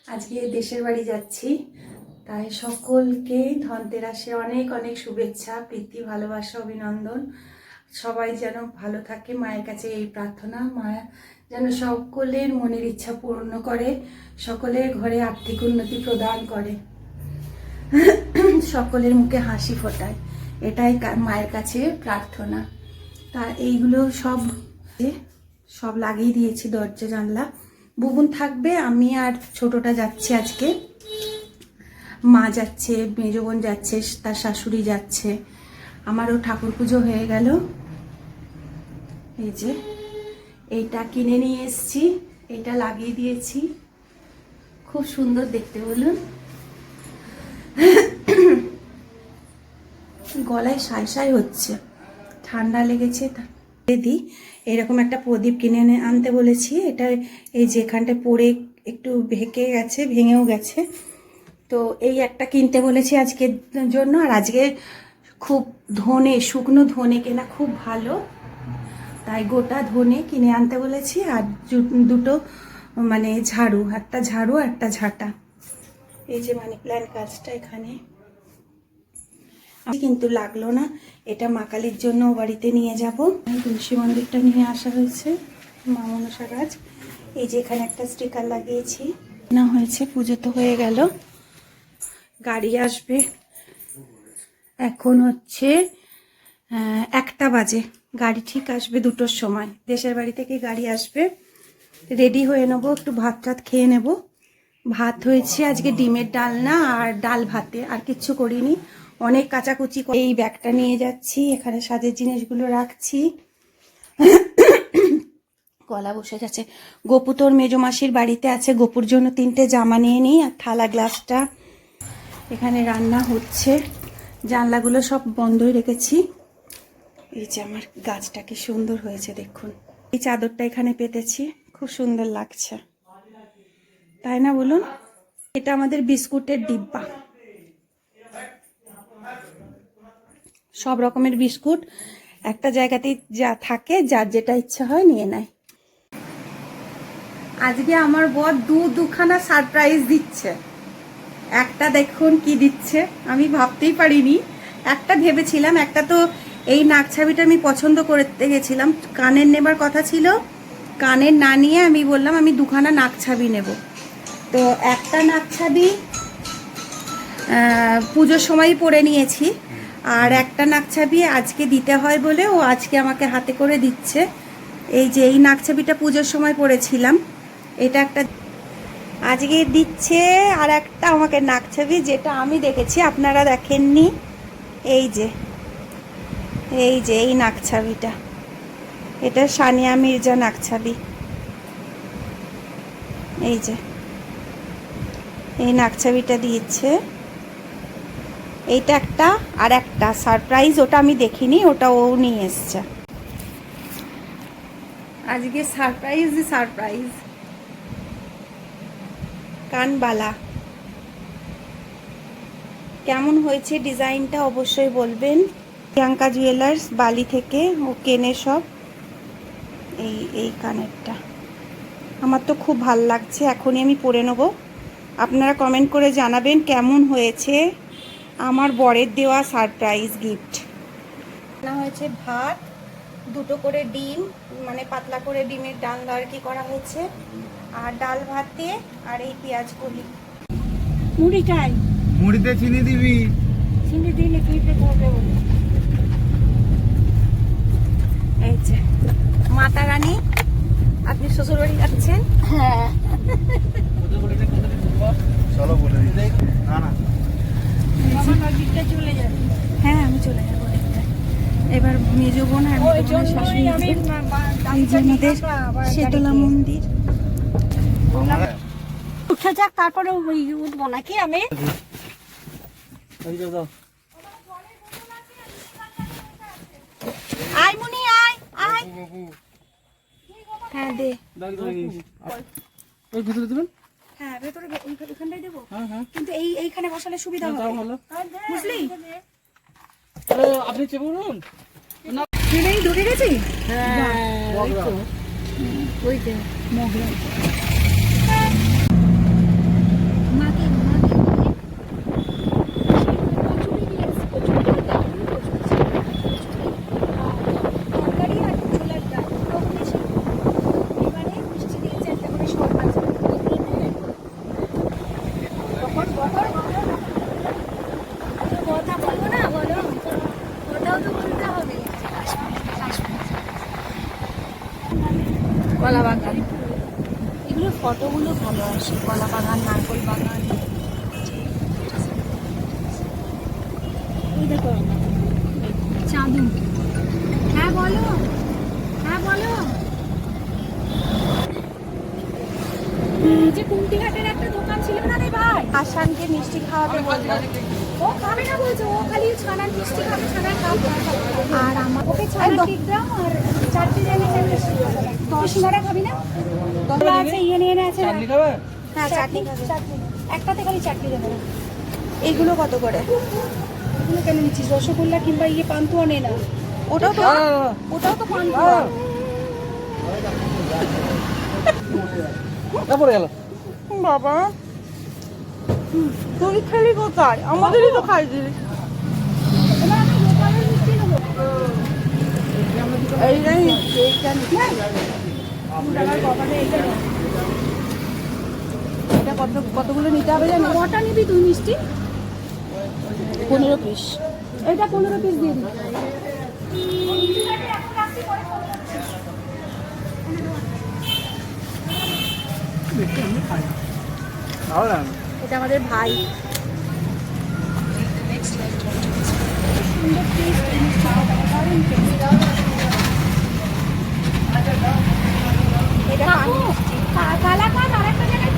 আজকে দেশের বাড়ি যাচ্ছি, তাই সকলকে ধনতেরাসে অনেক অনেক শুভেচ্ছা, প্রীতি, ভালোবাসা, অভিনন্দন। সবাই যেন ভালো থাকে, মায়ের কাছে এই প্রার্থনা, মায়া যেন সকলের মনের ইচ্ছা পূর্ণ করে, সকলের ঘরে আর্থিক উন্নতি প্রদান করে, সকলের মুখে হাসি ফোটায়, এটাই মায়ের কাছে প্রার্থনা। তা এইগুলো সব লাগিয়ে দিয়েছি, দরজা জানলা। বুবুন থাকবে, আমি আর ছোটটা যাচ্ছি আজকে। মা যাচ্ছে, মেজ বোন যাচ্ছে, তার শাশুড়ি যাচ্ছে। আমারও ঠাকুর পুজো হয়ে গেল। এই যে এইটা কিনে নিয়ে এসছি, এইটা লাগিয়ে দিয়েছি, খুব সুন্দর দেখতে, বলুন। গলায় সাই সাই হচ্ছে, ঠান্ডা লেগেছে। দিদি এরকম একটা প্রদীপ কিনে আনতে বলেছি। এটা এই যেখানটা পড়ে একটু ভেঙেও গেছে, তো এই একটা কিনতে বলেছি আজকের জন্য। আর আজকে খুব শুকনো ধনে কেনা খুব ভালো, তাই গোটা ধনে কিনে আনতে বলেছি। আর দুটো মানে ঝাড়ু, একটা ঝাড়ু একটা ঝাঁটা। এই যে মানি প্ল্যান্ট গাছটা এখানে কিন্তু লাগলো না, এটা মা কালীর জন্য বাড়িতে নিয়ে যাব। তুলসী মন্দিরটা নিয়ে আসা হয়েছে, মা মনসা গাছ। এই যে এখানে একটা স্টিকার লাগিয়েছি, না হয়েছে। পুজো তো হয়ে গেল, গাড়ি আসবে। এখন হচ্ছে 1টা বাজে, গাড়ি ঠিক আসবে 2টোর সময়। দেশের বাড়ি থেকে গাড়ি আসবে, রেডি হয়ে নেবো, একটু ভাত টাত খেয়ে নেব। ভাত হয়েছে আজকে ডিমের ডালনা আর ডাল ভাতে, আর কিচ্ছু করিনি। অনেক কাচাকুচি। এই ব্যাগটা নিয়ে যাচ্ছি, এখানে সাজের জিনিসগুলো রাখছি। গলা বসে গেছে। গপু তোর মেজো মাসির বাড়িতে আছে, গপুর জন্য 3টে জামা নিয়ে নিই, আর থালা গ্লাসটা। এখানে রান্না হচ্ছে, জানলাগুলো সব বন্ধই রেখেছি। এই যে আমার গাছটা কি সুন্দর হয়েছে দেখুন। এই চাদরটা এখানে পেতেছি, খুব সুন্দর লাগছে, তাই না বলুন? এটা আমাদের বিস্কুটের ডিব্বা, সব রকমের বিস্কুট একটা জায়গাতেই যা থাকে, যার যেটা ইচ্ছা হয় নিয়ে নেয়। আজকে আমার বর দুখানা সারপ্রাইজ দিচ্ছে। একটা দেখুন কি দিচ্ছে, আমি ভাবতেই পারিনি। একটা ভেবেছিলাম, একটা তো এই নাকছাবিটা আমি পছন্দ করতে গেছিলাম, কানের নেবার কথা ছিল, কানের না নিয়ে আমি বললাম আমি 2খানা নাকছাবি নেব। তো একটা নাকছাবি পুজোর সময় পরে নিয়েছি, আর একটা নাকছাবি আজকে দিতে হয় বলে ও আজকে আমাকে হাতে করে দিচ্ছে। এই যে এই নাকছাবিটা পুজোর সময় পরেছিলাম, এটা একটা আজকে দিচ্ছে, আর একটা আমাকে নাকছাবি, যেটা আমি দেখেছি আপনারা দেখেননি। এই যে এই নাকছাবিটা, এটা সানিয়া মির্জা নাকছাবি। এই যে এই নাকছাবিটা দিয়েছে, এইটা একটা। আর একটা সারপ্রাইজ, ওটা আমি দেখিনি, ওটা ও নিয়ে এসছে। আজকে সারপ্রাইজ কানবালা। কেমন হয়েছে ডিজাইনটা অবশ্যই বলবেন। প্রিয়াঙ্কা জুয়েলার্স বালি থেকে ও কেনে সব। এই কানেরটা আমার তো খুব ভাল লাগছে, এখনই আমি পরে নেব। আপনারা কমেন্ট করে জানাবেন কেমন হয়েছে আমার বরের দেওয়া সারপ্রাইজ গিফট। না হয়েছে ভাত, 2টো করে ডিম, মানে পাতলা করে ডিমের ডালনা আর কি করা হয়েছে, আর ডাল ভাত দিয়ে, আর এই পেঁয়াজ কলি। মুড়ি চাই, মুড়িতে চিনি দিবি, চিনি দিলে পিঠে করবে বলে। এই যে মাতা রানী, আপনি শ্বশুর বাড়ি যাচ্ছেন? হ্যাঁ, চলো বলে দিই। না চলে যাবে। হ্যাঁ আমি চলে যাবো। এবার মেজো বোন আর শাশুড়ি, আমাদের শেতলা মন্দির উঠে যাক, তারপরে উঠবো নাকি আমি। আয় মুনি, আয় আয়। হ্যাঁ দে, ভিতরে দেবেন। হ্যাঁ ভেতরে ওইখানটাই দেবো, কিন্তু এইখানে বসালে সুবিধা হবে, বুঝলি? আপনি চেপে বলুন, ঢুকে গেছি। হ্যাঁ ওই তো মগরা। পাশে কলা বাগান, নারকেল বাগান। এই দেখো চাঁদু। হ্যাঁ বলো, হ্যাঁ বলো। যে কুমটিঘাটের একটা দোকান ছিল না রে ভাই, আসানকে মিষ্টি খাওয়াতে বললো। ও খাবে না বলছে, ও খালি ছানার মিষ্টি খাবে, ছানার খাবে। আর আমার ওকে ছানা ঠিক দাও আর চারটে জায়গায় মিষ্টি খাবে। তুই সিঙ্গারা খাবি না? দোলা আছে, ইয়ে নিয়ে আছে। হ্যাঁ চাটনি খাবে। চাটনি একটাতে খালি চাটনি দেবে। এইগুলো কত করে? এগুলো কেন নিচ্ছিস? রসগোল্লা কিংবা ইয়ে পান্তুয়া নে না। ওটাও তো পান্তুয়া। বাবা তুই খেলি কোথায়? আমাদেরই তো খাই দিলি। এবার আমি গোপালের মিষ্টি নেবো। এইটাই নিচ্ছি, এইটা নিচ্ছি। টাকার গোপালে এইটা নে। এটা কতগুলো নিতে হবে জানো? কটা নিবি তুই মিষ্টি? 15 পিস। এটা 15 পিস দিয়ে দিবি। এটা আমাদের ভাই। এটা কালাকান আরেকটা জায়গায়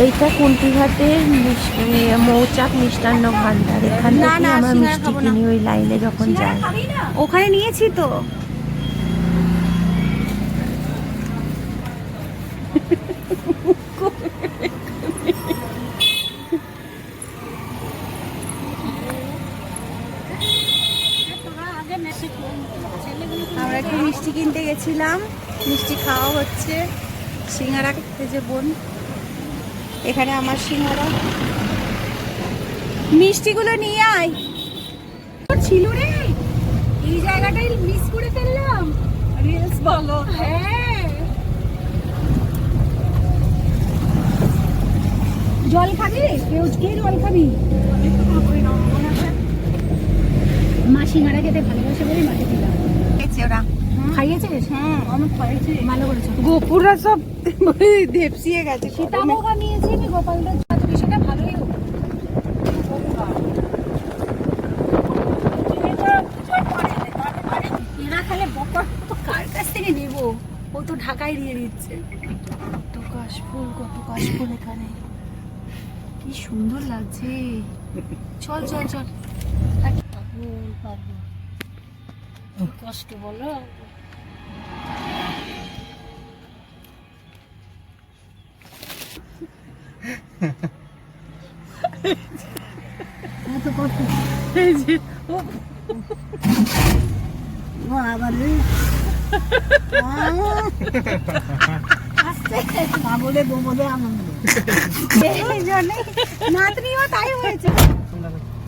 এইটা কুন্তিঘাটের মৌচাক মিষ্টান্ন ভান্ডার। এখান না, থেকে না, আমরা সিঙ্গারা মিষ্টি খাবো না। কিনি ওই লাইনে যখন যাই। খাবি না? ওখানে নিয়েছি তো। আমরা একটু মিষ্টি কিনতে গেছিলাম, মিষ্টি খাওয়া হচ্ছে। সিঙ্গারা খেতে যে বোন, এখানে আমার সিঙ্গারা। মিষ্টিগুলো নিয়ে আয়। ছিল রে, এই জায়গাটাই মিস করে ফেললাম। রিলস বলো। হ্যাঁ, জল খাবি? কেউ কে জল খাবি? মা সিঙ্গারা খেতে ভালোবাসে বলে মাকে দিলাম। খেয়েছে ওরা। খাইয়েছিস? হ্যাঁ, আমি খাইয়েছি। ভালো করেছো। গোপুরা সব দেপসিয়ে গেছে। সীতাভোগ নিয়েছি আমি গোপালদের জন্য, সেটা ভালোই হবে। এরা খালে বকর তো কার কাছ থেকে নেব? ও তো ঢাকায় দিয়ে দিচ্ছে। কত কাশফুল, কত কাশফুল এখানে। কি সুন্দর লাগছে। চল চল চল। কষ্ট বলো। এত কষ্ট। নাতনিও তাই হয়েছে।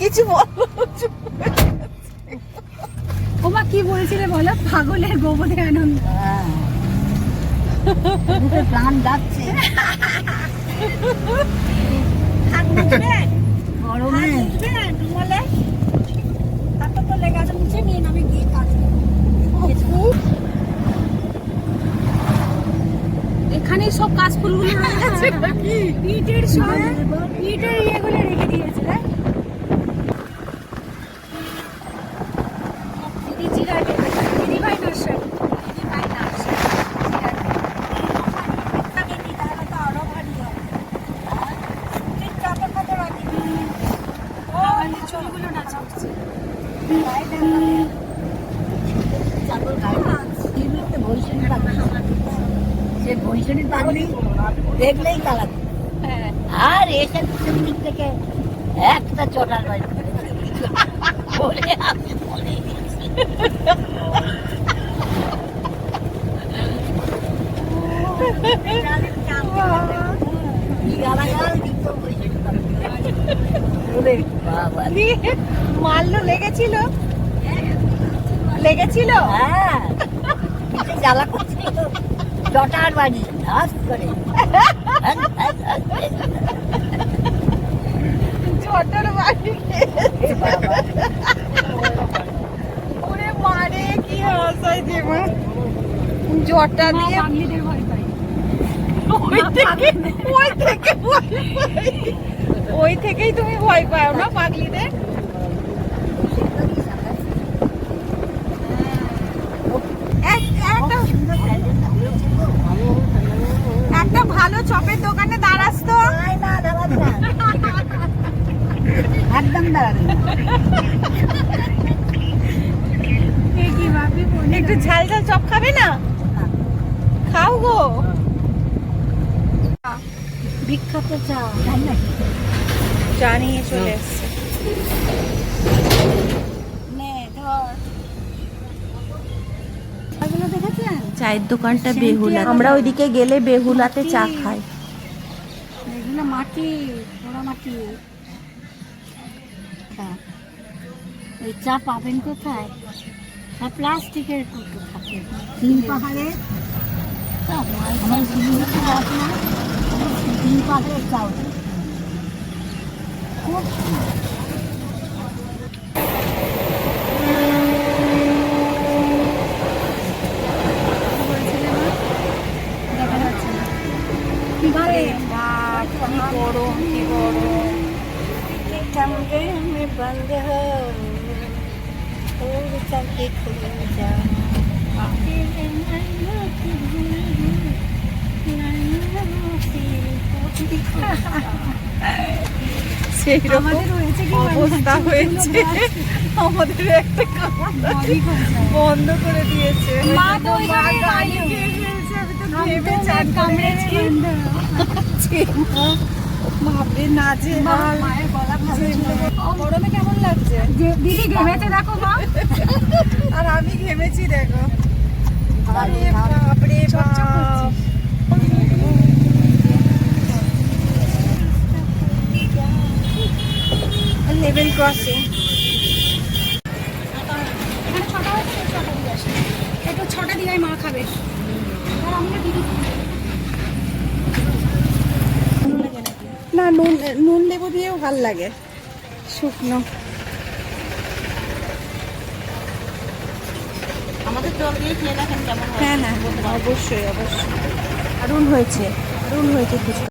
কিছু বলো। ওমা কি বলছিলে বলো? পাগলের গোবরে আনন্দ। প্রাণ যাচ্ছে গরমে। তারপর তো লেগে আছে, মুছে নিয়ে আমি গিয়ে কাজ এখানে সব কাজ ফুলগুলো রয়েছে। ইটের সব ইটের ইয়েগুলো রেখে দিয়েছে রে। দিদিভাই নার্সারি। চুলগুলো নাচা উঠছে। দেখলেই তালা আর এসে দিক থেকে একটা চটার বাড়ি বলে আমি বলে মারলো, লেগেছিল, লেগেছিল। হ্যাঁ জ্বালা করছিল চটার বাড়ি ধাস করে ছোটর বাড়ি ওরে মারে, কি হাসায় যে মা। জটা দিয়ে বাঙালিদের ভয় পাই। ওই থেকেই তুমি ভয় পাও না পাগলিদের? একটা ভালো চপের দোকানে দাঁড়াস তো। না দাঁড়াবে না, একদম দাঁড়াবে না। একটু ঝাল ঝাল চপ খাবে না? খাও গো। বিখ্যাত চা চা নিয়ে চলে এসছে। নে ধর। এগুলো দেখেছেন? চায়ের দোকানটা বেহুলা, আমরা ওইদিকে গেলে বেহুলাতে চা খাই। এগুলো মাটি, পোড়া মাটি। হ্যাঁ। এই চা পাবেন কোথায়? সব প্লাস্টিকের কুটো থাকে। তিন পাহাড়ে আমার জিনিস আছে না, তিন পাহাড়ের চাও খুব দেখা যাচ্ছে না। আরে বাপ, কি গরম, কি গরম। कमरे में बंद हो और चलके खुल जाओ। সেইরকম অবস্থা হয়েছে আমাদের, একটা খাওয়া বন্ধ করে দিয়েছে। মা তো ওইখানে গাড়ি বাইরে। খেয়ে ফেলছে, আমি তো ভেবে চান কামড়েছি। ভাববে না যে মায়ের গলা ভালো গরমে কেমন লাগছে। দিদি ঘেমেছে দেখো মা। আর আমি ঘেমেছি দেখো। আরে বাপরে বাপ। Level crossing. এখানে 6টা হয়েছে, 6টা দিয়ে আসে। একটু 6টা দিয়ে মা খাবে। আর আমরা দিদি না, নুন নুন লেবু দিয়েও ভাল লাগে, শুকনো। আমাদের জল দিয়ে খেয়ে দেখেন কেমন হয়। হ্যাঁ হ্যাঁ, অবশ্যই অবশ্যই। দারুণ হয়েছে, দারুণ হয়েছে ফুচকা।